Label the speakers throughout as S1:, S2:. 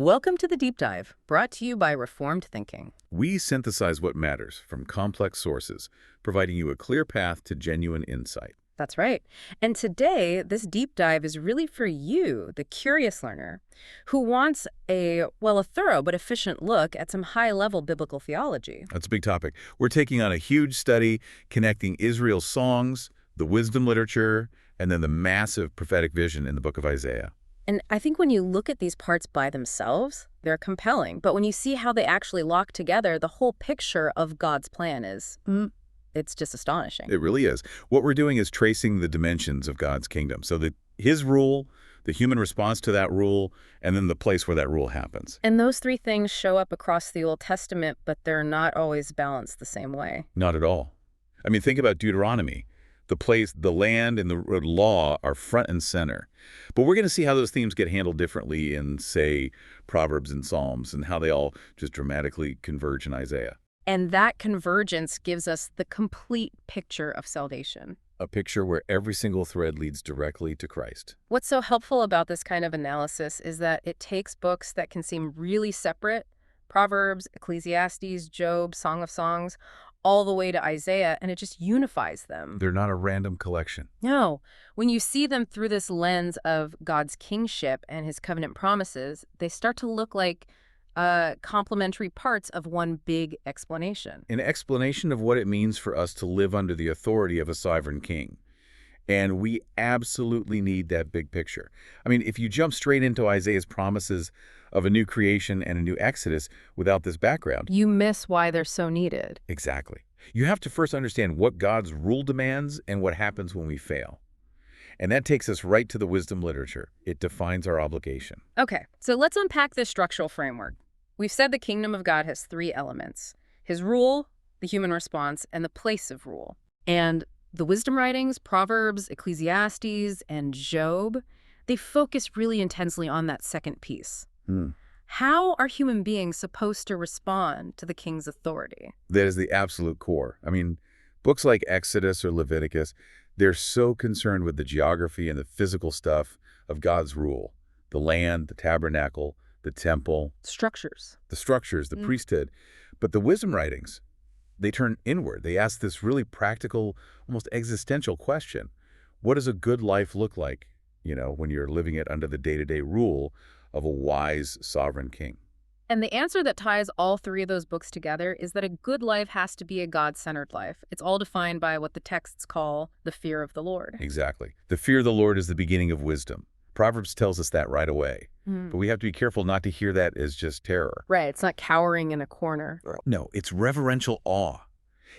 S1: Welcome to the Deep Dive, brought to you by Reformed Thinking.
S2: We synthesize what matters from complex sources, providing you a clear path to genuine insight.
S1: That's right. And today, this deep dive is really for you, the curious learner, who wants a thorough but efficient look at some high-level biblical theology.
S2: That's a big topic. We're taking on a huge study connecting Israel's songs, the wisdom literature, and then the massive prophetic vision in the book of Isaiah.
S1: And I think when you look at these parts by themselves, they're compelling. But when you see how they actually lock together, the whole picture of God's plan it's just astonishing.
S2: It really is. What we're doing is tracing the dimensions of God's kingdom. So that his rule, the human response to that rule, and then the place where that rule happens.
S1: And those three things show up across the Old Testament, but they're not always balanced the same way.
S2: Not at all. I mean, think about Deuteronomy. The place, the land, and the law are front and center. But we're going to see how those themes get handled differently in, say, Proverbs and Psalms, and how they all just dramatically converge in Isaiah.
S1: And that convergence gives us the complete picture of salvation.
S2: A picture where every single thread leads directly to Christ.
S1: What's so helpful about this kind of analysis is that it takes books that can seem really separate, Proverbs, Ecclesiastes, Job, Song of Songs, all the way to Isaiah, and it just unifies them.
S2: They're not a random collection.
S1: No. When you see them through this lens of God's kingship and his covenant promises, they start to look like complementary parts of one big explanation.
S2: An explanation of what it means for us to live under the authority of a sovereign king. And we absolutely need that big picture. I mean, if you jump straight into Isaiah's promises of a new creation and a new Exodus without this background,
S1: you miss why they're so needed.
S2: Exactly. You have to first understand what God's rule demands and what happens when we fail. And that takes us right to the wisdom literature. It defines our obligation.
S1: Okay, so let's unpack this structural framework. We've said the kingdom of God has three elements: his rule, the human response, and the place of rule. And the wisdom writings, Proverbs, Ecclesiastes, and Job, they focus really intensely on that second piece. How are human beings supposed to respond to the king's authority?
S2: That is the absolute core. I mean, books like Exodus or Leviticus, they're so concerned with the geography and the physical stuff of God's rule. The land, the tabernacle, the temple.
S1: Structures.
S2: The structures, the priesthood. But the wisdom writings, they turn inward. They ask this really practical, almost existential question. What does a good life look like, when you're living it under the day-to-day rule of a wise sovereign king?
S1: And the answer that ties all three of those books together is that a good life has to be a God-centered life. It's all defined by what the texts call the fear of the Lord.
S2: Exactly. The fear of the Lord is the beginning of wisdom. Proverbs tells us that right away. But we have to be careful not to hear that as just terror.
S1: Right. It's not cowering in a corner.
S2: No, it's reverential awe.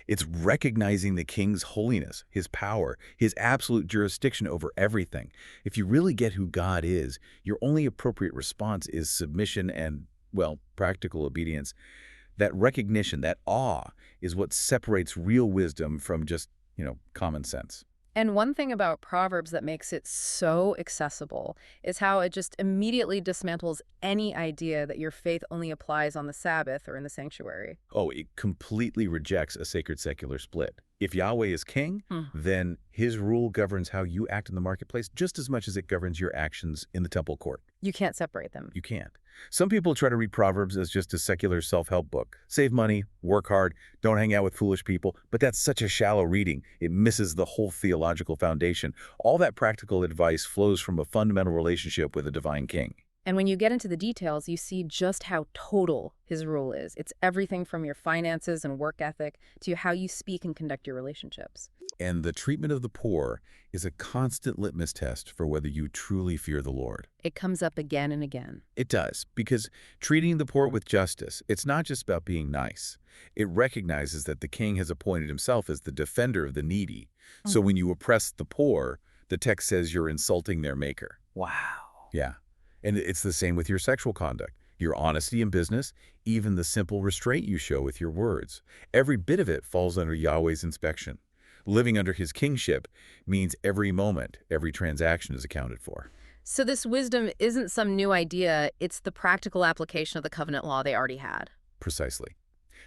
S2: It's recognizing the king's holiness, his power, his absolute jurisdiction over everything. If you really get who God is, your only appropriate response is submission and, practical obedience. That recognition, that awe, is what separates real wisdom from just, common sense.
S1: And one thing about Proverbs that makes it so accessible is how it just immediately dismantles any idea that your faith only applies on the Sabbath or in the sanctuary.
S2: Oh, it completely rejects a sacred secular split. If Yahweh is king, then his rule governs how you act in the marketplace just as much as it governs your actions in the temple court.
S1: You can't separate them.
S2: You can't. Some people try to read Proverbs as just a secular self-help book. Save money, work hard, don't hang out with foolish people. But that's such a shallow reading. It misses the whole theological foundation. All that practical advice flows from a fundamental relationship with a divine king.
S1: And when you get into the details, you see just how total his rule is. It's everything from your finances and work ethic to how you speak and conduct your relationships.
S2: And the treatment of the poor is a constant litmus test for whether you truly fear the Lord.
S1: It comes up again and again.
S2: It does, because treating the poor with justice, it's not just about being nice. It recognizes that the king has appointed himself as the defender of the needy. So when you oppress the poor, the text says you're insulting their maker.
S1: Wow.
S2: Yeah. And it's the same with your sexual conduct, your honesty in business, even the simple restraint you show with your words. Every bit of it falls under Yahweh's inspection. Living under his kingship means every moment, every transaction is accounted for.
S1: So this wisdom isn't some new idea, it's the practical application of the covenant law they already had.
S2: Precisely.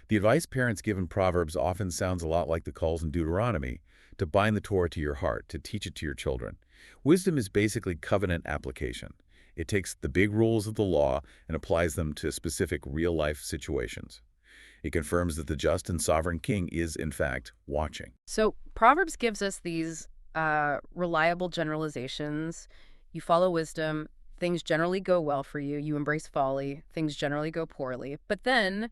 S2: The advice parents give in Proverbs often sounds a lot like the calls in Deuteronomy to bind the Torah to your heart, to teach it to your children. Wisdom is basically covenant application. It takes the big rules of the law and applies them to specific real-life situations. It confirms that the just and sovereign king is, in fact, watching.
S1: So Proverbs gives us these reliable generalizations. You follow wisdom, things generally go well for you. You embrace folly, things generally go poorly. But then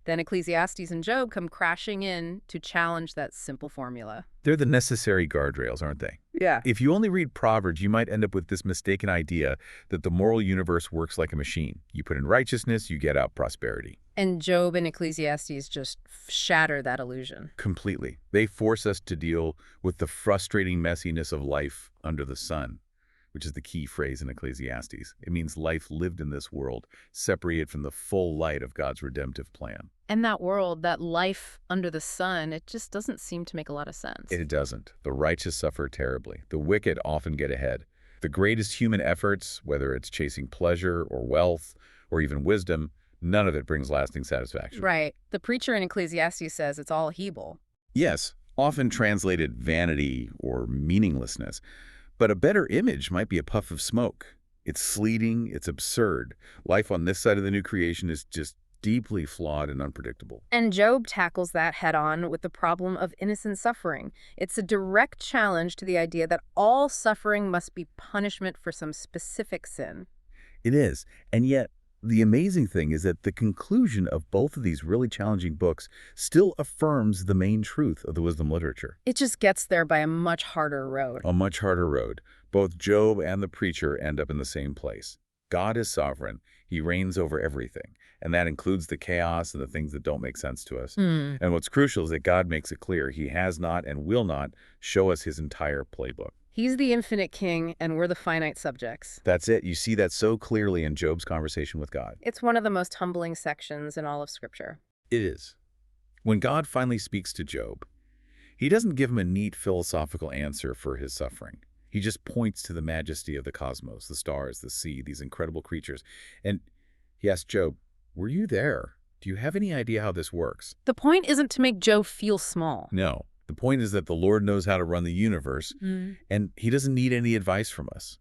S1: Ecclesiastes and Job come crashing in to challenge that simple formula.
S2: They're the necessary guardrails, aren't they?
S1: Yeah.
S2: If you only read Proverbs, you might end up with this mistaken idea that the moral universe works like a machine. You put in righteousness, you get out prosperity.
S1: And Job and Ecclesiastes just shatter that illusion.
S2: Completely. They force us to deal with the frustrating messiness of life under the sun, which is the key phrase in Ecclesiastes. It means life lived in this world, separated from the full light of God's redemptive plan.
S1: And that world, that life under the sun, it just doesn't seem to make a lot of sense.
S2: It doesn't. The righteous suffer terribly. The wicked often get ahead. The greatest human efforts, whether it's chasing pleasure or wealth or even wisdom, none of it brings lasting satisfaction.
S1: Right. The preacher in Ecclesiastes says it's all Hebel.
S2: Yes, often translated vanity or meaninglessness. But a better image might be a puff of smoke. It's sleeting, it's absurd. Life on this side of the new creation is just deeply flawed and unpredictable.
S1: And Job tackles that head-on with the problem of innocent suffering. It's a direct challenge to the idea that all suffering must be punishment for some specific sin.
S2: It is. And yet, the amazing thing is that the conclusion of both of these really challenging books still affirms the main truth of the wisdom literature.
S1: It just gets there by a much harder road.
S2: A much harder road. Both Job and the preacher end up in the same place. God is sovereign. He reigns over everything. And that includes the chaos and the things that don't make sense to us. And what's crucial is that God makes it clear he has not and will not show us his entire playbook.
S1: He's the infinite king, and we're the finite subjects.
S2: That's it. You see that so clearly in Job's conversation with God.
S1: It's one of the most humbling sections in all of Scripture.
S2: It is. When God finally speaks to Job, he doesn't give him a neat philosophical answer for his suffering. He just points to the majesty of the cosmos, the stars, the sea, these incredible creatures. And he asks Job, were you there? Do you have any idea how this works?
S1: The point isn't to make Job feel small.
S2: No. The point is that the Lord knows how to run the universe, and he doesn't need any advice from us.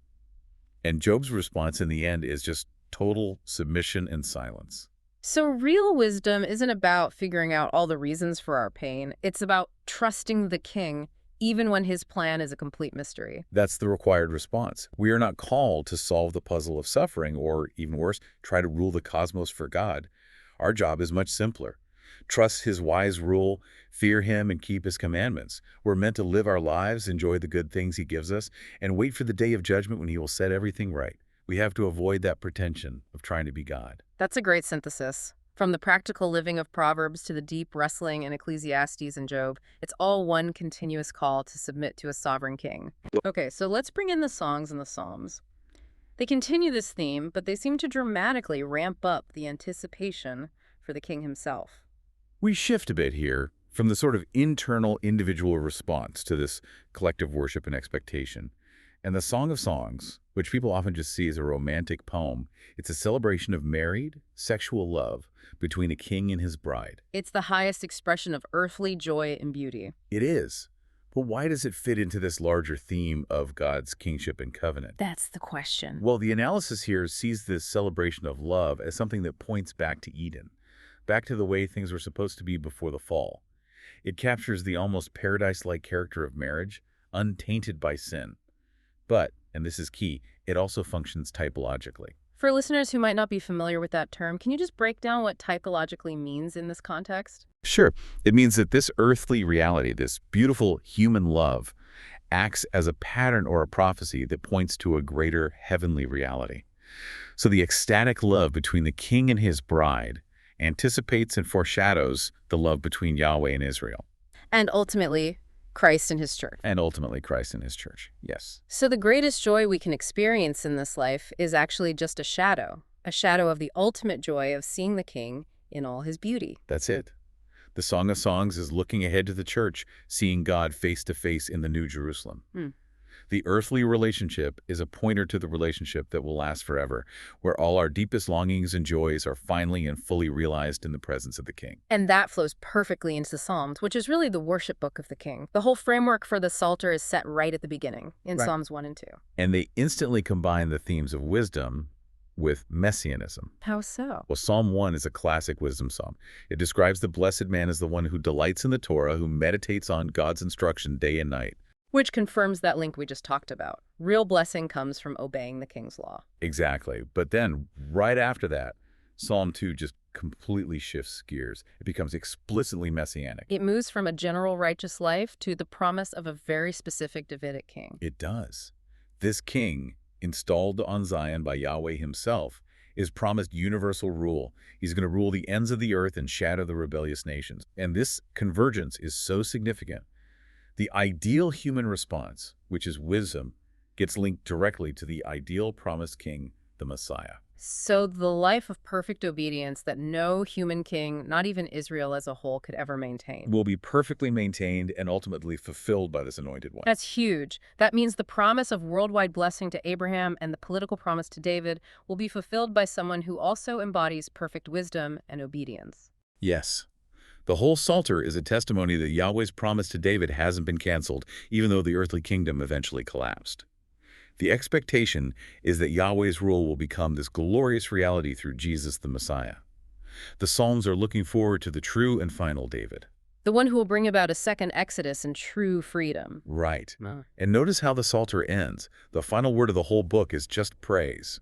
S2: And Job's response in the end is just total submission and silence.
S1: So real wisdom isn't about figuring out all the reasons for our pain. It's about trusting the king, even when his plan is a complete mystery.
S2: That's the required response. We are not called to solve the puzzle of suffering, or even worse, try to rule the cosmos for God. Our job is much simpler. Trust his wise rule, fear him, and keep his commandments. We're meant to live our lives, enjoy the good things he gives us, and wait for the day of judgment when he will set everything right. We have to avoid that pretension of trying to be God.
S1: That's a great synthesis. From the practical living of Proverbs to the deep wrestling in Ecclesiastes and Job, it's all one continuous call to submit to a sovereign king. Okay, so let's bring in the songs and the psalms. They continue this theme, but they seem to dramatically ramp up the anticipation for the king himself.
S2: We shift a bit here from the sort of internal individual response to this collective worship and expectation. And the Song of Songs, which people often just see as a romantic poem, it's a celebration of married, sexual love between a king and his bride.
S1: It's the highest expression of earthly joy and beauty.
S2: It is. But why does it fit into this larger theme of God's kingship and covenant?
S1: That's the question.
S2: Well, the analysis here sees this celebration of love as something that points back to Eden, back to the way things were supposed to be before the fall. It captures the almost paradise-like character of marriage, untainted by sin. But, and this is key, it also functions typologically.
S1: For listeners who might not be familiar with that term, can you just break down what typologically means in this context?
S2: Sure. It means that this earthly reality, this beautiful human love, acts as a pattern or a prophecy that points to a greater heavenly reality. So the ecstatic love between the king and his bride anticipates and foreshadows the love between Yahweh and Israel.
S1: And ultimately, Christ and his church.
S2: And ultimately Christ and his church, yes.
S1: So the greatest joy we can experience in this life is actually just a shadow of the ultimate joy of seeing the king in all his beauty.
S2: That's it. The Song of Songs is looking ahead to the church, seeing God face to face in the New Jerusalem. The earthly relationship is a pointer to the relationship that will last forever, where all our deepest longings and joys are finally and fully realized in the presence of the King.
S1: And that flows perfectly into the Psalms, which is really the worship book of the king. The whole framework for the Psalter is set right at the beginning, in
S2: Right.
S1: Psalms 1 and 2.
S2: And they instantly combine the themes of wisdom with messianism.
S1: How so?
S2: Well, Psalm 1 is a classic wisdom psalm. It describes the blessed man as the one who delights in the Torah, who meditates on God's instruction day and night.
S1: Which confirms that link we just talked about. Real blessing comes from obeying the king's law.
S2: Exactly. But then, right after that, Psalm 2 just completely shifts gears. It becomes explicitly messianic.
S1: It moves from a general righteous life to the promise of a very specific Davidic king.
S2: It does. This king, installed on Zion by Yahweh himself, is promised universal rule. He's going to rule the ends of the earth and shatter the rebellious nations. And this convergence is so significant. The ideal human response, which is wisdom, gets linked directly to the ideal promised king, the Messiah.
S1: So the life of perfect obedience that no human king, not even Israel as a whole, could ever maintain.
S2: Will be perfectly maintained and ultimately fulfilled by this anointed one.
S1: That's huge. That means the promise of worldwide blessing to Abraham and the political promise to David will be fulfilled by someone who also embodies perfect wisdom and obedience.
S2: Yes. The whole Psalter is a testimony that Yahweh's promise to David hasn't been canceled, even though the earthly kingdom eventually collapsed. The expectation is that Yahweh's rule will become this glorious reality through Jesus the Messiah. The Psalms are looking forward to the true and final David.
S1: The one who will bring about a second Exodus and true freedom.
S2: Right. And notice how the Psalter ends. The final word of the whole book is just praise.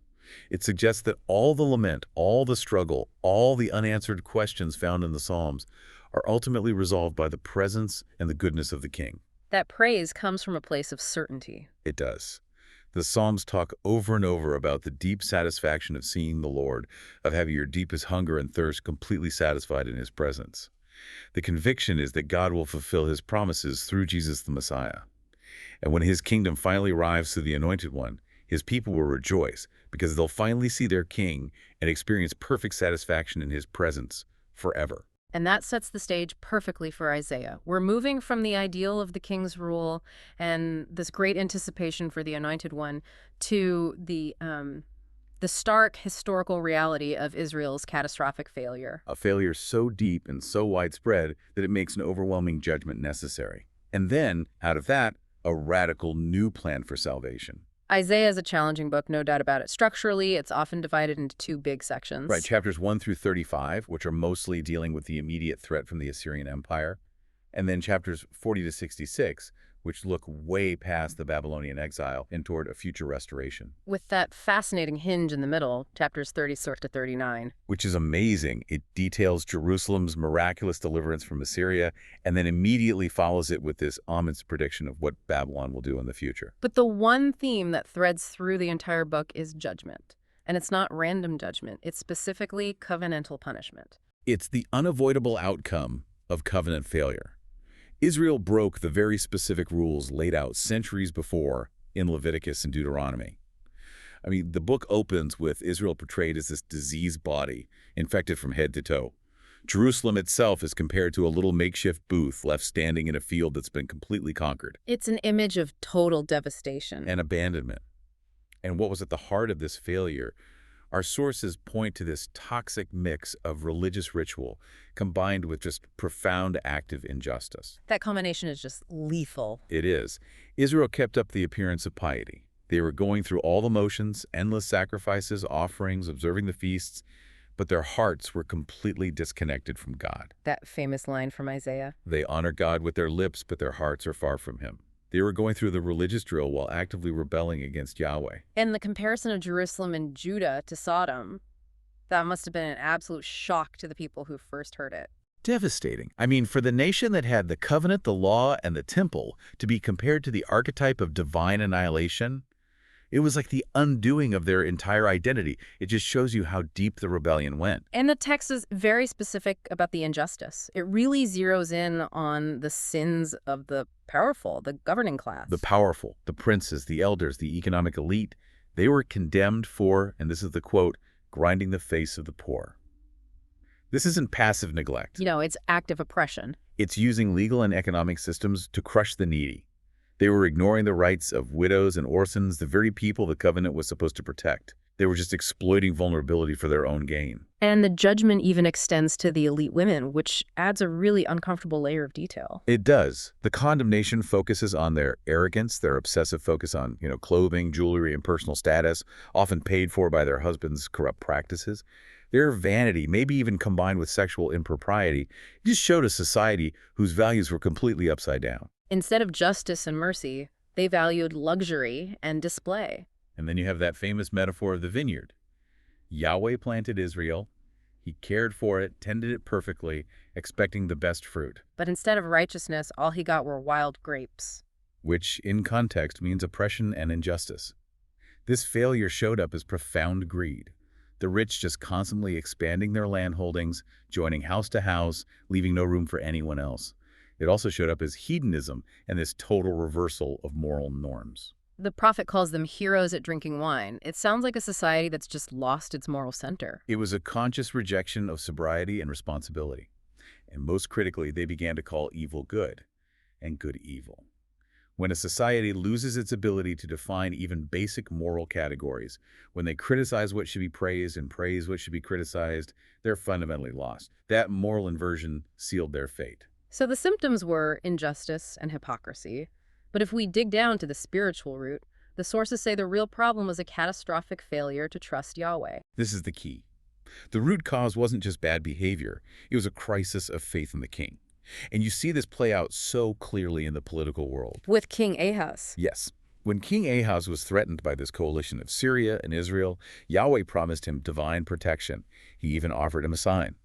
S2: It suggests that all the lament, all the struggle, all the unanswered questions found in the Psalms are ultimately resolved by the presence and the goodness of the King.
S1: That praise comes from a place of certainty.
S2: It does. The Psalms talk over and over about the deep satisfaction of seeing the Lord, of having your deepest hunger and thirst completely satisfied in His presence. The conviction is that God will fulfill His promises through Jesus the Messiah. And when His kingdom finally arrives through the Anointed One, His people will rejoice because they'll finally see their King and experience perfect satisfaction in His presence forever.
S1: And that sets the stage perfectly for Isaiah. We're moving from the ideal of the king's rule and this great anticipation for the Anointed One to the stark historical reality of Israel's catastrophic failure.
S2: A failure so deep and so widespread that it makes an overwhelming judgment necessary. And then, out of that, a radical new plan for salvation.
S1: Isaiah is a challenging book, no doubt about it. Structurally, it's often divided into two big sections.
S2: Right, chapters 1 through 35, which are mostly dealing with the immediate threat from the Assyrian Empire, and then chapters 40 to 66, which look way past the Babylonian exile and toward a future restoration.
S1: With that fascinating hinge in the middle, chapters 36 to 39.
S2: Which is amazing. It details Jerusalem's miraculous deliverance from Assyria and then immediately follows it with this ominous prediction of what Babylon will do in the future.
S1: But the one theme that threads through the entire book is judgment. And it's not random judgment. It's specifically covenantal punishment.
S2: It's the unavoidable outcome of covenant failure. Israel broke the very specific rules laid out centuries before in Leviticus and Deuteronomy. I mean, the book opens with Israel portrayed as this diseased body, infected from head to toe. Jerusalem itself is compared to a little makeshift booth left standing in a field that's been completely conquered.
S1: It's an image of total devastation.
S2: And abandonment. And what was at the heart of this failure? Our sources point to this toxic mix of religious ritual combined with just profound active injustice.
S1: That combination is just lethal.
S2: It is. Israel kept up the appearance of piety. They were going through all the motions, endless sacrifices, offerings, observing the feasts, but their hearts were completely disconnected from God.
S1: That famous line from Isaiah.
S2: They honor God with their lips, but their hearts are far from Him. They were going through the religious drill while actively rebelling against Yahweh.
S1: And the comparison of Jerusalem and Judah to Sodom, that must have been an absolute shock to the people who first heard it.
S2: Devastating. I mean, for the nation that had the covenant, the law, and the temple to be compared to the archetype of divine annihilation, it was like the undoing of their entire identity. It just shows you how deep the rebellion went.
S1: And the text is very specific about the injustice. It really zeroes in on the sins of the powerful, the governing class.
S2: The powerful, the princes, the elders, the economic elite, they were condemned for, and this is the quote, grinding the face of the poor. This isn't passive neglect.
S1: You know, it's active oppression.
S2: It's using legal and economic systems to crush the needy. They were ignoring the rights of widows and orphans, the very people the covenant was supposed to protect. They were just exploiting vulnerability for their own gain.
S1: And the judgment even extends to the elite women, which adds a really uncomfortable layer of detail.
S2: It does. The condemnation focuses on their arrogance, their obsessive focus on, clothing, jewelry, and personal status, often paid for by their husbands' corrupt practices. Their vanity, maybe even combined with sexual impropriety, just showed a society whose values were completely upside down.
S1: Instead of justice and mercy, they valued luxury and display.
S2: And then you have that famous metaphor of the vineyard. Yahweh planted Israel. He cared for it, tended it perfectly, expecting the best fruit.
S1: But instead of righteousness, all he got were wild grapes.
S2: Which, in context, means oppression and injustice. This failure showed up as profound greed. The rich just constantly expanding their land holdings, joining house to house, leaving no room for anyone else. It also showed up as hedonism and this total reversal of moral norms.
S1: The prophet calls them heroes at drinking wine. It sounds like a society that's just lost its moral center.
S2: It was a conscious rejection of sobriety and responsibility. And most critically, they began to call evil good and good evil. When a society loses its ability to define even basic moral categories, when they criticize what should be praised and praise what should be criticized, they're fundamentally lost. That moral inversion sealed their fate.
S1: So the symptoms were injustice and hypocrisy. But if we dig down to the spiritual root, the sources say the real problem was a catastrophic failure to trust Yahweh.
S2: This is the key. The root cause wasn't just bad behavior. It was a crisis of faith in the king. And you see this play out so clearly in the political world.
S1: With King Ahaz.
S2: Yes. When King Ahaz was threatened by this coalition of Syria and Israel, Yahweh promised him divine protection. He even offered him a sign.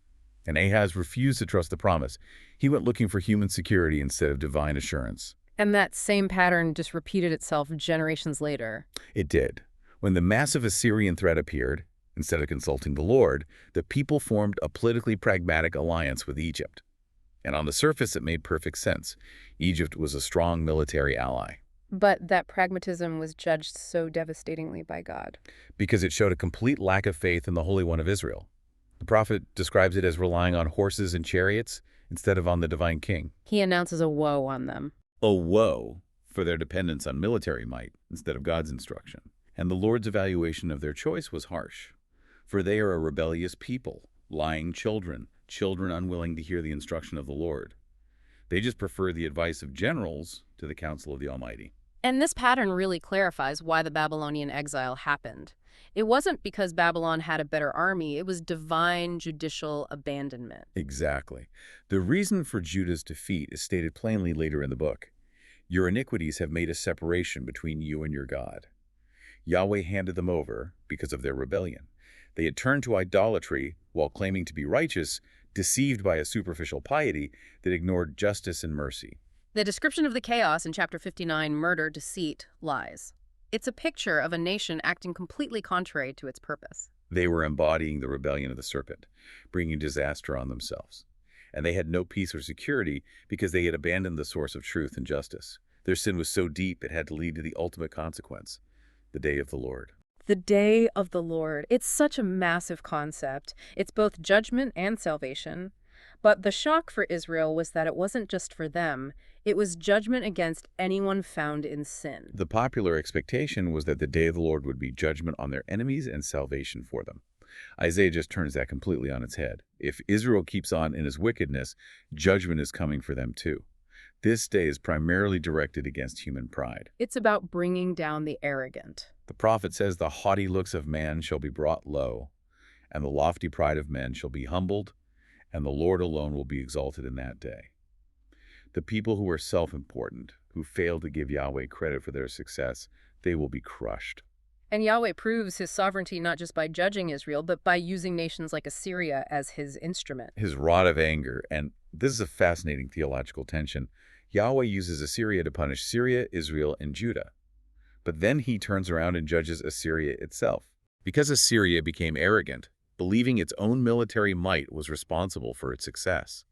S2: And Ahaz refused to trust the promise. He went looking for human security instead of divine assurance.
S1: And that same pattern just repeated itself generations later.
S2: It did. When the massive Assyrian threat appeared, instead of consulting the Lord, the people formed a politically pragmatic alliance with Egypt. And on the surface, it made perfect sense. Egypt was a strong military ally.
S1: But that pragmatism was judged so devastatingly by God.
S2: Because it showed a complete lack of faith in the Holy One of Israel. The prophet describes it as relying on horses and chariots instead of on the divine king.
S1: He announces a woe on them.
S2: A woe for their dependence on military might instead of God's instruction. And the Lord's evaluation of their choice was harsh. For they are a rebellious people, lying children, children unwilling to hear the instruction of the Lord. They just prefer the advice of generals to the counsel of the Almighty.
S1: And this pattern really clarifies why the Babylonian exile happened. It wasn't because Babylon had a better army, it was divine judicial abandonment.
S2: Exactly. The reason for Judah's defeat is stated plainly later in the book. Your iniquities have made a separation between you and your God. Yahweh handed them over because of their rebellion. They had turned to idolatry while claiming to be righteous, deceived by a superficial piety that ignored justice and mercy.
S1: The description of the chaos in chapter 59, murder, deceit, lies. It's a picture of a nation acting completely contrary to its purpose.
S2: They were embodying the rebellion of the serpent, bringing disaster on themselves. And they had no peace or security because they had abandoned the source of truth and justice. Their sin was so deep it had to lead to the ultimate consequence, the day of the Lord.
S1: The day of the Lord. It's such a massive concept. It's both judgment and salvation. But the shock for Israel was that it wasn't just for them. It was judgment against anyone found in sin.
S2: The popular expectation was that the day of the Lord would be judgment on their enemies and salvation for them. Isaiah just turns that completely on its head. If Israel keeps on in his wickedness, judgment is coming for them too. This day is primarily directed against human pride.
S1: It's about bringing down the arrogant.
S2: The prophet says the haughty looks of man shall be brought low, and the lofty pride of men shall be humbled, and the Lord alone will be exalted in that day. The people who are self-important, who fail to give Yahweh credit for their success, they will be crushed.
S1: And Yahweh proves his sovereignty not just by judging Israel, but by using nations like Assyria as his instrument.
S2: His rod of anger, and this is a fascinating theological tension. Yahweh uses Assyria to punish Syria, Israel, and Judah. But then he turns around and judges Assyria itself. Because Assyria became arrogant, believing its own military might was responsible for its success.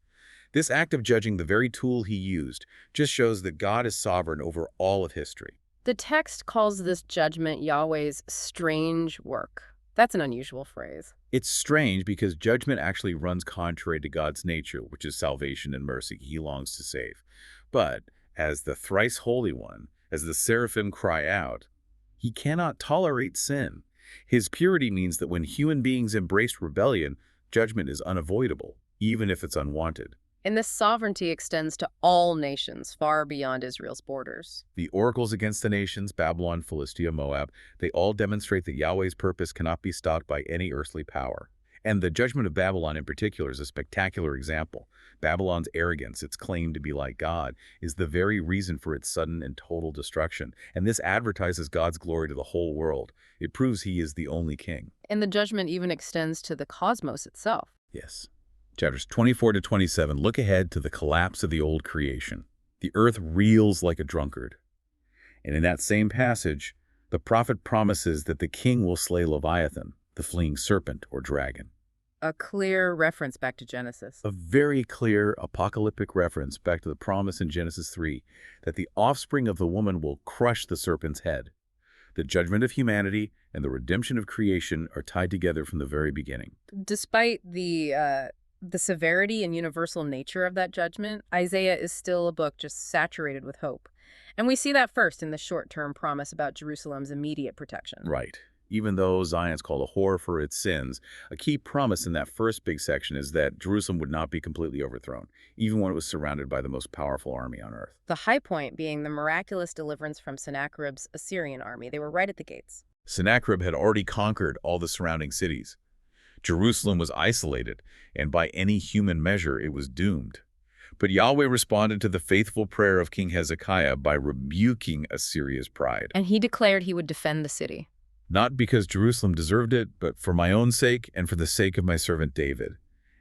S2: This act of judging the very tool he used just shows that God is sovereign over all of history.
S1: The text calls this judgment Yahweh's strange work. That's an unusual phrase.
S2: It's strange because judgment actually runs contrary to God's nature, which is salvation and mercy he longs to save. But as the thrice Holy One, As the seraphim cry out, he cannot tolerate sin. His purity means that when human beings embrace rebellion, judgment is unavoidable, even if it's unwanted.
S1: And this sovereignty extends to all nations far beyond Israel's borders.
S2: The oracles against the nations, Babylon, Philistia, Moab, they all demonstrate that Yahweh's purpose cannot be stopped by any earthly power. And the judgment of Babylon in particular is a spectacular example. Babylon's arrogance, its claim to be like God, is the very reason for its sudden and total destruction. And this advertises God's glory to the whole world. It proves he is the only king.
S1: And the judgment even extends to the cosmos itself.
S2: Yes. Chapters 24 to 27 look ahead to the collapse of the old creation. The earth reels like a drunkard. And in that same passage, the prophet promises that the king will slay Leviathan, the fleeing serpent or dragon.
S1: A clear reference back to Genesis.
S2: A very clear apocalyptic reference back to the promise in Genesis 3 that the offspring of the woman will crush the serpent's head. The judgment of humanity and the redemption of creation are tied together from the very beginning.
S1: Despite the severity and universal nature of that judgment, Isaiah is still a book just saturated with hope. And we see that first in the short-term promise about Jerusalem's immediate protection.
S2: Right. Even though Zion's called a whore for its sins, a key promise in that first big section is that Jerusalem would not be completely overthrown, even when it was surrounded by the most powerful army on earth.
S1: The high point being the miraculous deliverance from Sennacherib's Assyrian army. They were right at the gates.
S2: Sennacherib had already conquered all the surrounding cities. Jerusalem was isolated, and by any human measure, it was doomed. But Yahweh responded to the faithful prayer of King Hezekiah by rebuking Assyria's pride.
S1: And he declared he would defend the city.
S2: Not because Jerusalem deserved it, but for my own sake and for the sake of my servant David.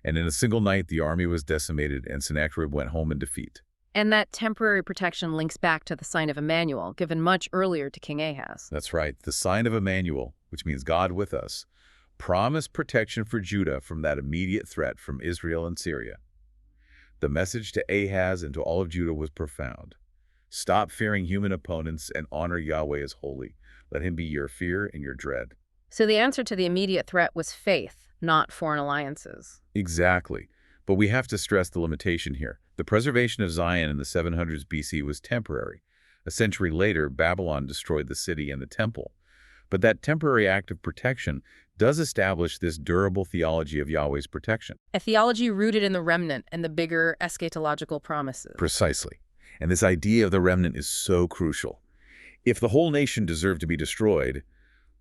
S2: And in a single night, the army was decimated, and Sennacherib went home in defeat.
S1: And that temporary protection links back to the sign of Emmanuel, given much earlier to King Ahaz.
S2: That's right. The sign of Emmanuel, which means God with us, promised protection for Judah from that immediate threat from Israel and Syria. The message to Ahaz and to all of Judah was profound. Stop fearing human opponents and honor Yahweh as holy. Let him be your fear and your dread.
S1: So the answer to the immediate threat was faith, not foreign alliances.
S2: Exactly. But we have to stress the limitation here. The preservation of Zion in the 700s BC was temporary. A century later, Babylon destroyed the city and the temple. But that temporary act of protection does establish this durable theology of Yahweh's protection.
S1: A theology rooted in the remnant and the bigger eschatological promises.
S2: Precisely. And this idea of the remnant is so crucial. If the whole nation deserved to be destroyed,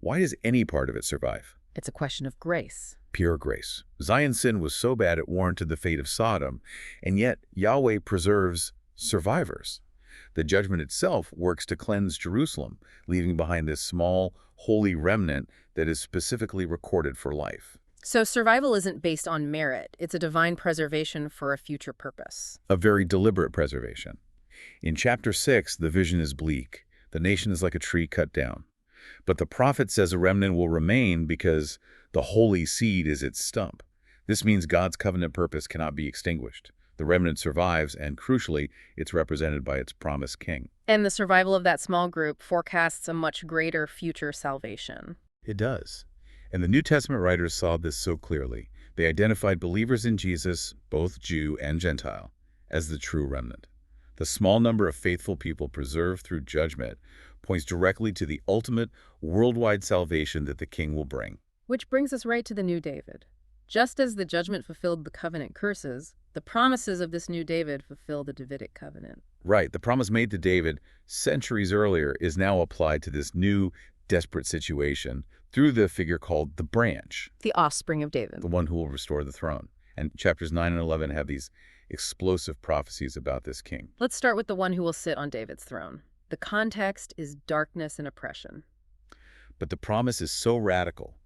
S2: why does any part of it survive?
S1: It's a question of grace.
S2: Pure grace. Zion's sin was so bad it warranted the fate of Sodom, and yet Yahweh preserves survivors. The judgment itself works to cleanse Jerusalem, leaving behind this small, holy remnant that is specifically recorded for life.
S1: So survival isn't based on merit. It's a divine preservation for a future purpose.
S2: A very deliberate preservation. In chapter 6, the vision is bleak. The nation is like a tree cut down. But the prophet says a remnant will remain because the holy seed is its stump. This means God's covenant purpose cannot be extinguished. The remnant survives, and crucially, it's represented by its promised king.
S1: And the survival of that small group forecasts a much greater future salvation.
S2: It does. And the New Testament writers saw this so clearly. They identified believers in Jesus, both Jew and Gentile, as the true remnant. The small number of faithful people preserved through judgment points directly to the ultimate worldwide salvation that the king will bring.
S1: Which brings us right to the new David. Just as the judgment fulfilled the covenant curses, the promises of this new David fulfill the Davidic covenant.
S2: Right. The promise made to David centuries earlier is now applied to this new, desperate situation through the figure called the branch.
S1: The offspring of David.
S2: The one who will restore the throne. And chapters 9 and 11 have these explosive prophecies about this king.
S1: Let's start with the one who will sit on David's throne. The context is darkness and oppression.
S2: But the promise is so radical.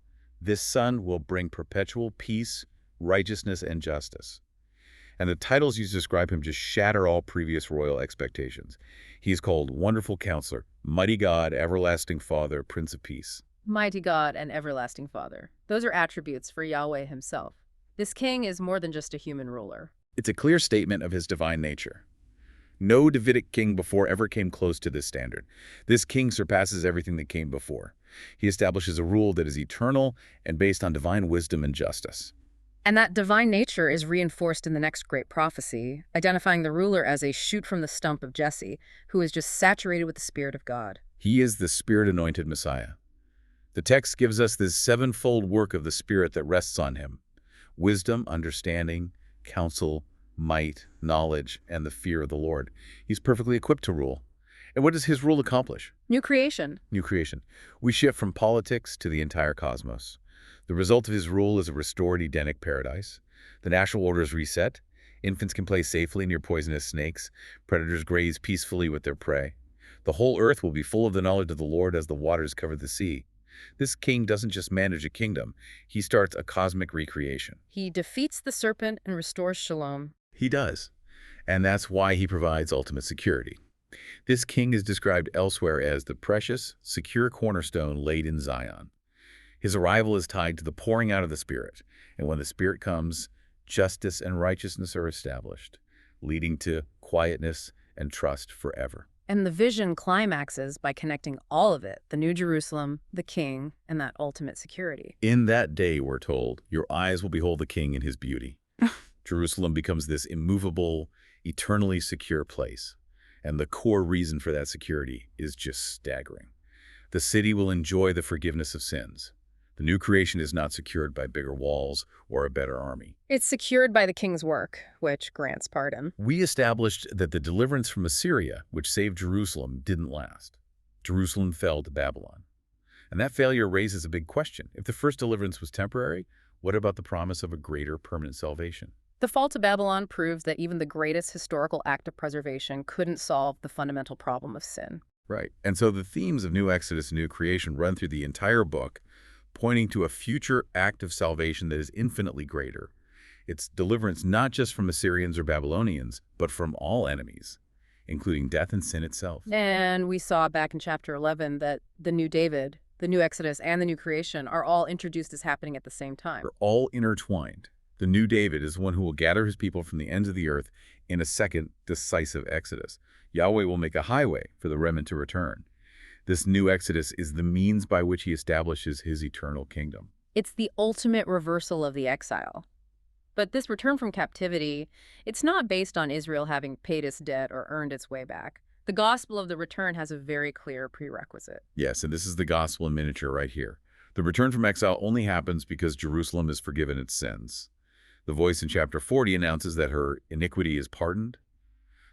S2: This son will bring perpetual peace, righteousness, and justice. And the titles used to describe him just shatter all previous royal expectations. He is called Wonderful Counselor, Mighty God, Everlasting Father, Prince of Peace.
S1: Mighty God and Everlasting Father. Those are attributes for Yahweh himself. This king is more than just a human ruler.
S2: It's a clear statement of his divine nature. No Davidic king before ever came close to this standard. This king surpasses everything that came before. He establishes a rule that is eternal and based on divine wisdom and justice.
S1: And that divine nature is reinforced in the next great prophecy, identifying the ruler as a shoot from the stump of Jesse, who is just saturated with the Spirit of God.
S2: He is the Spirit-anointed Messiah. The text gives us this sevenfold work of the Spirit that rests on him: wisdom, understanding, counsel, might, knowledge, and the fear of the Lord. He's perfectly equipped to rule. And what does his rule accomplish?
S1: New creation.
S2: New creation. We shift from politics to the entire cosmos. The result of his rule is a restored Edenic paradise. The natural order is reset. Infants can play safely near poisonous snakes. Predators graze peacefully with their prey. The whole earth will be full of the knowledge of the Lord as the waters cover the sea. This king doesn't just manage a kingdom. He starts a cosmic recreation.
S1: He defeats the serpent and restores shalom.
S2: He does. And that's why he provides ultimate security. This king is described elsewhere as the precious, secure cornerstone laid in Zion. His arrival is tied to the pouring out of the Spirit, and when the Spirit comes, justice and righteousness are established, leading to quietness and trust forever.
S1: And the vision climaxes by connecting all of it, the New Jerusalem, the King, and that ultimate security.
S2: In that day, we're told, your eyes will behold the King in his beauty. Jerusalem becomes this immovable, eternally secure place. And the core reason for that security is just staggering. The city will enjoy the forgiveness of sins. The new creation is not secured by bigger walls or a better army.
S1: It's secured by the king's work, which grants pardon.
S2: We established that the deliverance from Assyria, which saved Jerusalem, didn't last. Jerusalem fell to Babylon. And that failure raises a big question. If the first deliverance was temporary, what about the promise of a greater permanent salvation?
S1: The fall to Babylon proves that even the greatest historical act of preservation couldn't solve the fundamental problem of sin.
S2: Right. And so the themes of New Exodus and New Creation run through the entire book, pointing to a future act of salvation that is infinitely greater. It's deliverance not just from Assyrians or Babylonians, but from all enemies, including death and sin itself.
S1: And we saw back in chapter 11 that the new David, the new Exodus, and the new creation are all introduced as happening at the same time.
S2: They're all intertwined. The new David is the one who will gather his people from the ends of the earth in a second decisive exodus. Yahweh will make a highway for the remnant to return. This new exodus is the means by which he establishes his eternal kingdom.
S1: It's the ultimate reversal of the exile. But this return from captivity, it's not based on Israel having paid its debt or earned its way back. The gospel of the return has a very clear prerequisite.
S2: Yes, and this is the gospel in miniature right here. The return from exile only happens because Jerusalem is forgiven its sins. The voice in chapter 40 announces that her iniquity is pardoned,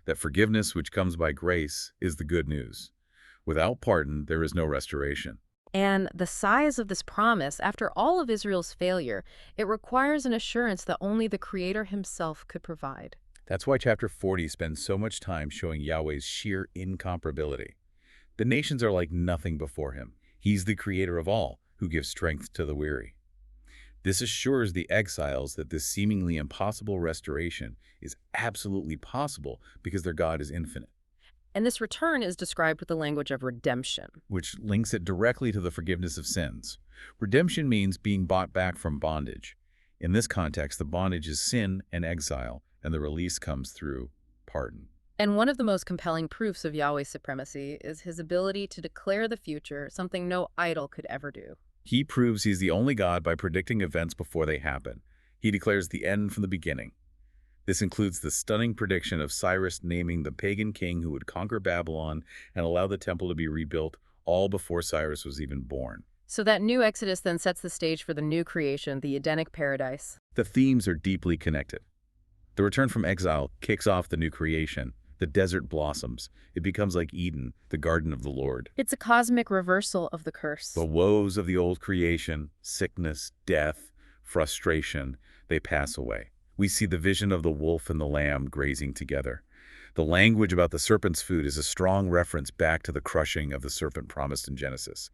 S2: that forgiveness which comes by grace is the good news. Without pardon, there is no restoration.
S1: And the size of this promise, after all of Israel's failure, it requires an assurance that only the Creator himself could provide.
S2: That's why chapter 40 spends so much time showing Yahweh's sheer incomparability. The nations are like nothing before him. He's the creator of all, who gives strength to the weary. This assures the exiles that this seemingly impossible restoration is absolutely possible because their God is infinite.
S1: And this return is described with the language of redemption,
S2: which links it directly to the forgiveness of sins. Redemption means being bought back from bondage. In this context, the bondage is sin and exile, and the release comes through pardon.
S1: And one of the most compelling proofs of Yahweh's supremacy is his ability to declare the future, something no idol could ever do.
S2: He proves he's the only God by predicting events before they happen. He declares the end from the beginning. This includes the stunning prediction of Cyrus naming the pagan king who would conquer Babylon and allow the temple to be rebuilt, all before Cyrus was even born.
S1: So that new Exodus then sets the stage for the new creation, the Edenic paradise.
S2: The themes are deeply connected. The return from exile kicks off the new creation. The desert blossoms. It becomes like Eden, the garden of the Lord.
S1: It's a cosmic reversal of the curse.
S2: The woes of the old creation, sickness, death, frustration, they pass away. We see the vision of the wolf and the lamb grazing together. The language about the serpent's food is a strong reference back to the crushing of the serpent promised in Genesis.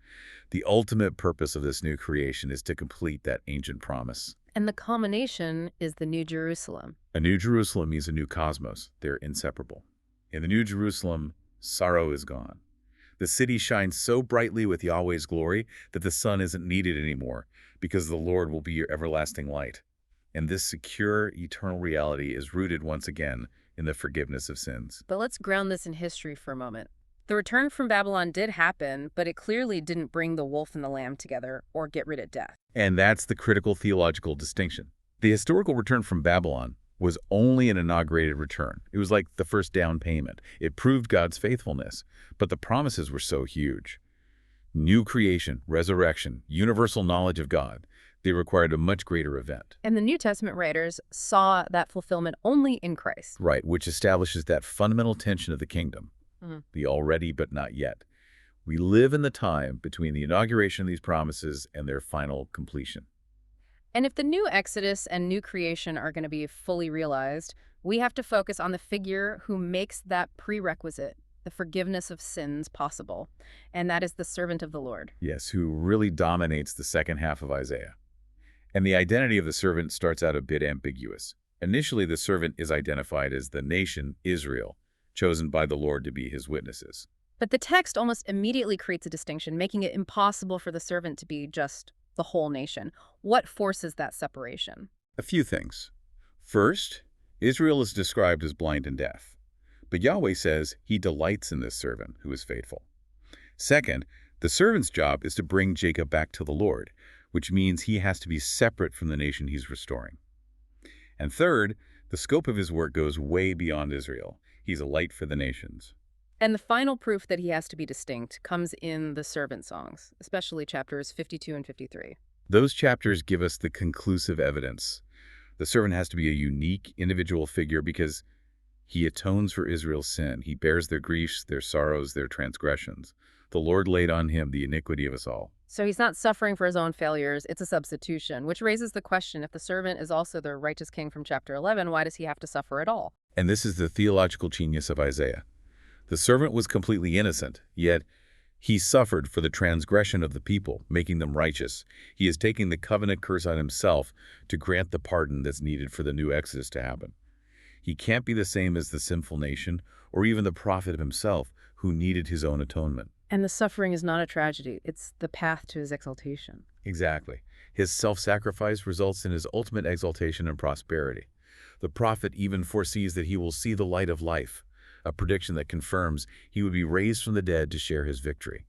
S2: The ultimate purpose of this new creation is to complete that ancient promise.
S1: And the culmination is the New Jerusalem.
S2: A New Jerusalem means a new cosmos. They're inseparable. In the New Jerusalem, sorrow is gone. The city shines so brightly with Yahweh's glory that the sun isn't needed anymore, because the Lord will be your everlasting light. And this secure, eternal reality is rooted once again in the forgiveness of sins.
S1: But let's ground this in history for a moment. The return from Babylon did happen, but it clearly didn't bring the wolf and the lamb together or get rid of death.
S2: And that's the critical theological distinction. The historical return from Babylon was only an inaugurated return. It was like the first down payment. It proved God's faithfulness, but the promises were so huge. New creation, resurrection, universal knowledge of God. They required a much greater event.
S1: And the New Testament writers saw that fulfillment only in Christ.
S2: Right, which establishes that fundamental tension of the kingdom,
S1: Mhm.
S2: the already but not yet. We live in the time between the inauguration of these promises and their final completion.
S1: And if the new Exodus and new creation are going to be fully realized, we have to focus on the figure who makes that prerequisite, the forgiveness of sins, possible. And that is the servant of the Lord.
S2: Yes, who really dominates the second half of Isaiah. And the identity of the servant starts out a bit ambiguous. Initially, the servant is identified as the nation, Israel, chosen by the Lord to be his witnesses.
S1: But the text almost immediately creates a distinction, making it impossible for the servant to be just the whole nation. What forces that separation?
S2: A few things. First, Israel is described as blind and deaf. But Yahweh says he delights in this servant who is faithful. Second, the servant's job is to bring Jacob back to the Lord, which means he has to be separate from the nation he's restoring. And third, the scope of his work goes way beyond Israel. He's a light for the nations.
S1: And the final proof that he has to be distinct comes in the servant songs, especially chapters 52 and 53.
S2: Those chapters give us the conclusive evidence. The servant has to be a unique individual figure because he atones for Israel's sin. He bears their griefs, their sorrows, their transgressions. The Lord laid on him the iniquity of us all.
S1: So he's not suffering for his own failures, it's a substitution, which raises the question, if the servant is also the righteous king from chapter 11, why does he have to suffer at all?
S2: And this is the theological genius of Isaiah. The servant was completely innocent, yet he suffered for the transgression of the people, making them righteous. He is taking the covenant curse on himself to grant the pardon that's needed for the new Exodus to happen. He can't be the same as the sinful nation or even the prophet himself who needed his own atonement.
S1: And the suffering is not a tragedy, it's the path to his exaltation.
S2: Exactly. His self-sacrifice results in his ultimate exaltation and prosperity. The prophet even foresees that he will see the light of life, a prediction that confirms he would be raised from the dead to share his victory.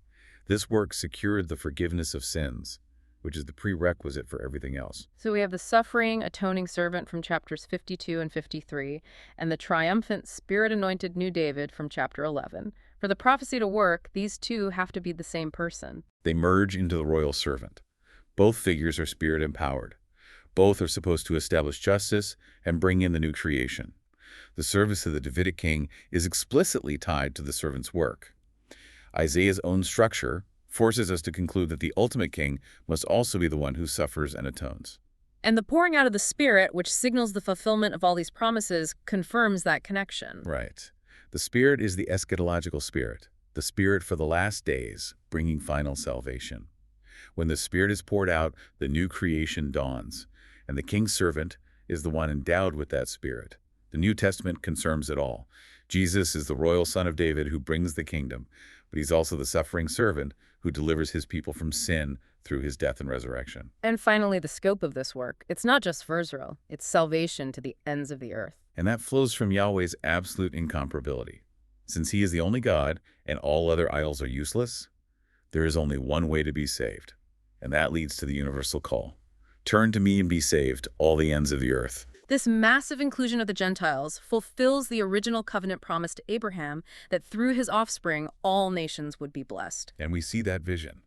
S2: This work secured the forgiveness of sins, which is the prerequisite for everything else.
S1: So we have the suffering, atoning servant from chapters 52 and 53, and the triumphant, spirit-anointed new David from chapter 11. For the prophecy to work, these two have to be the same person.
S2: They merge into the royal servant. Both figures are spirit-empowered. Both are supposed to establish justice and bring in the new creation. The service of the Davidic king is explicitly tied to the servant's work. Isaiah's own structure forces us to conclude that the ultimate king must also be the one who suffers and atones.
S1: And the pouring out of the Spirit, which signals the fulfillment of all these promises, confirms that connection.
S2: Right. The Spirit is the eschatological spirit, the spirit for the last days, bringing final salvation. When the Spirit is poured out, the new creation dawns, and the king's servant is the one endowed with that spirit. The New Testament confirms it all. Jesus is the royal son of David who brings the kingdom, but he's also the suffering servant who delivers his people from sin through his death and resurrection.
S1: And finally, the scope of this work. It's not just for Israel. It's salvation to the ends of the earth.
S2: And that flows from Yahweh's absolute incomparability. Since he is the only God and all other idols are useless, there is only one way to be saved. And that leads to the universal call. Turn to me and be saved, all the ends of the earth.
S1: This massive inclusion of the Gentiles fulfills the original covenant promise to Abraham that through his offspring, all nations would be blessed.
S2: And we see that vision.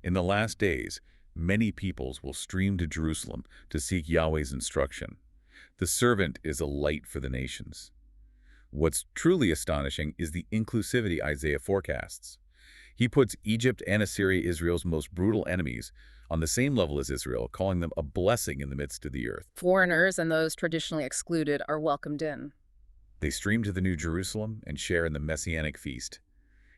S2: In the last days, many peoples will stream to Jerusalem to seek Yahweh's instruction. The servant is a light for the nations. What's truly astonishing is the inclusivity Isaiah forecasts. He puts Egypt and Assyria, Israel's most brutal enemies, on the same level as Israel, calling them a blessing in the midst of the earth.
S1: Foreigners and those traditionally excluded are welcomed in.
S2: They stream to the New Jerusalem and share in the messianic feast.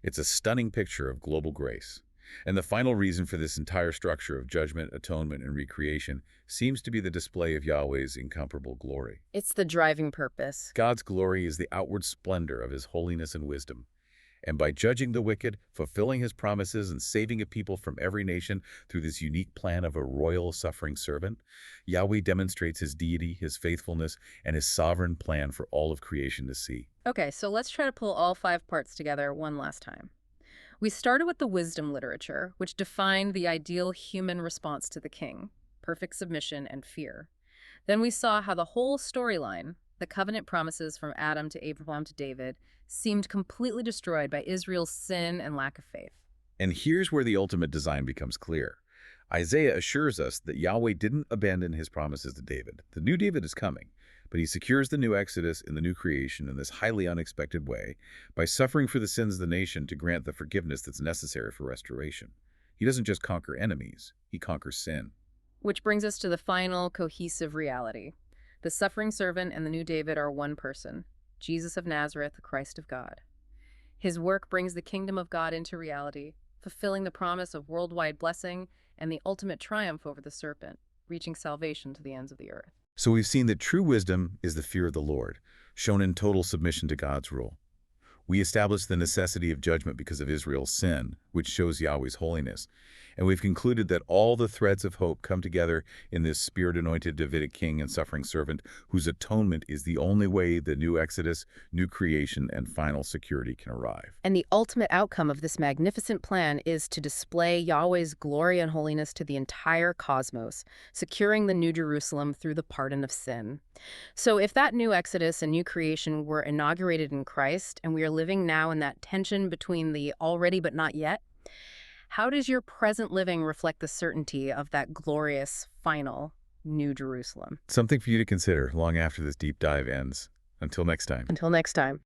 S2: It's a stunning picture of global grace. And the final reason for this entire structure of judgment, atonement, and recreation seems to be the display of Yahweh's incomparable glory.
S1: It's the driving purpose.
S2: God's glory is the outward splendor of his holiness and wisdom. And by judging the wicked, fulfilling his promises, and saving a people from every nation through this unique plan of a royal suffering servant, Yahweh demonstrates his deity, his faithfulness, and his sovereign plan for all of creation to see.
S1: Okay, so let's try to pull all 5 parts together one last time. We started with the wisdom literature, which defined the ideal human response to the king, perfect submission and fear. Then we saw how the whole storyline, the covenant promises from Adam to Abraham to David, seemed completely destroyed by Israel's sin and lack of faith.
S2: And here's where the ultimate design becomes clear. Isaiah assures us that Yahweh didn't abandon his promises to David. The new David is coming, but he secures the new Exodus and the new creation in this highly unexpected way by suffering for the sins of the nation to grant the forgiveness that's necessary for restoration. He doesn't just conquer enemies, he conquers sin.
S1: Which brings us to the final cohesive reality. The suffering servant and the new David are one person, Jesus of Nazareth, the Christ of God. His work brings the kingdom of God into reality, fulfilling the promise of worldwide blessing and the ultimate triumph over the serpent, reaching salvation to the ends of the earth.
S2: So we've seen that true wisdom is the fear of the Lord, shown in total submission to God's rule. We established the necessity of judgment because of Israel's sin, which shows Yahweh's holiness. And we've concluded that all the threads of hope come together in this Spirit-anointed Davidic king and suffering servant whose atonement is the only way the new Exodus, new creation, and final security can arrive.
S1: And the ultimate outcome of this magnificent plan is to display Yahweh's glory and holiness to the entire cosmos, securing the New Jerusalem through the pardon of sin. So if that new Exodus and new creation were inaugurated in Christ, and we are living now in that tension between the already but not yet, how does your present living reflect the certainty of that glorious, final, New Jerusalem?
S2: Something for you to consider long after this deep dive ends. Until next time.
S1: Until next time.